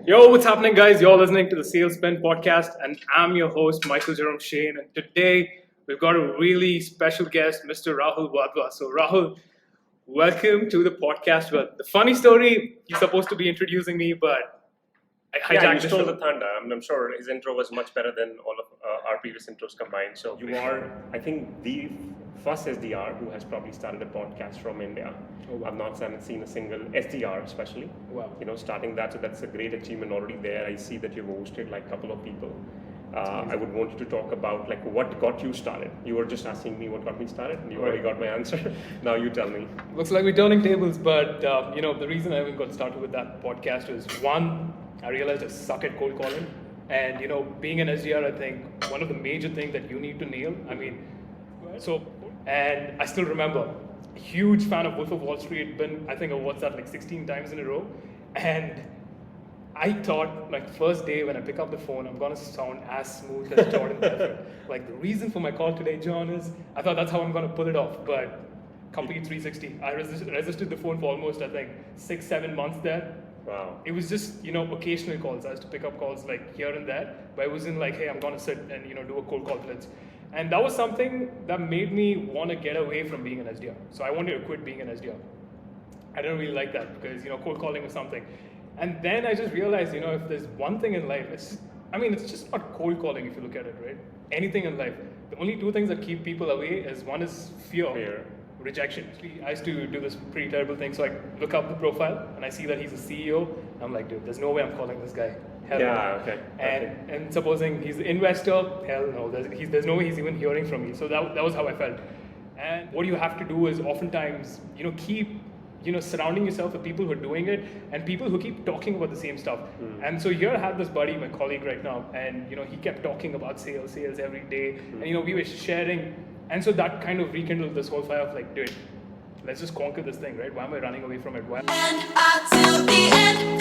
Yo, what's happening, guys? You're listening to the Sales Pen podcast, and I'm your host, Michael Jerome Shane. And today we've got a really special guest, Mr. Rahul Wadhwa. So, Rahul, welcome to the podcast. Well, the funny story, he's supposed to be introducing me, but I hijacked you the stole show. the thunder. I'm sure his intro was much better than all of our previous intros combined. So you are, I think, the first SDR who has probably started a podcast from India. Oh, wow. I've not seen a single SDR, especially. Wow. Starting that, so that's a great achievement already there. I see that you've hosted like a couple of people. I would want you to talk about like what got you started. You were just asking me what got me started, and you already got my answer. Now you tell me. Looks like we're turning tables, but the reason I even got started with that podcast is one, I realized I suck at cold calling, and being an SDR, I think one of the major things that you need to nail. And I still remember, huge fan of Wolf of Wall Street. Been I think I watched that like 16 times in a row, and I thought, like, first day when I pick up the phone, I'm gonna sound as smooth as Jordan Belfort. Like, the reason for my call today, John, is I thought that's how I'm gonna pull it off, but complete 360. I resisted the phone for almost, I think, 6-7 months there. Wow. It was just, occasional calls. I used to pick up calls like here and there, but it wasn't like, hey, I'm gonna sit and, do a cold call blitz. And that was something that made me want to get away from being an SDR. So I wanted to quit being an SDR. I didn't really like that because, cold calling was something. And then I just realized, if there's one thing in life, it's just not cold calling if you look at it, right? Anything in life. The only two things that keep people away is one is fear. Rejection. I used to do this pretty terrible thing. So I look up the profile and I see that he's a CEO. I'm like, dude, there's no way I'm calling this guy. Hell no. Okay. And supposing he's an investor, hell no. There's no way he's even hearing from me. So that was how I felt. And what you have to do is oftentimes, keep surrounding yourself with people who are doing it and people who keep talking about the same stuff. And so here I have this buddy, my colleague right now, and he kept talking about sales every day. And we were sharing, and so that kind of rekindled this whole fire of like, dude, let's just conquer this thing, right? Why am I running away from it? Why? And until the end.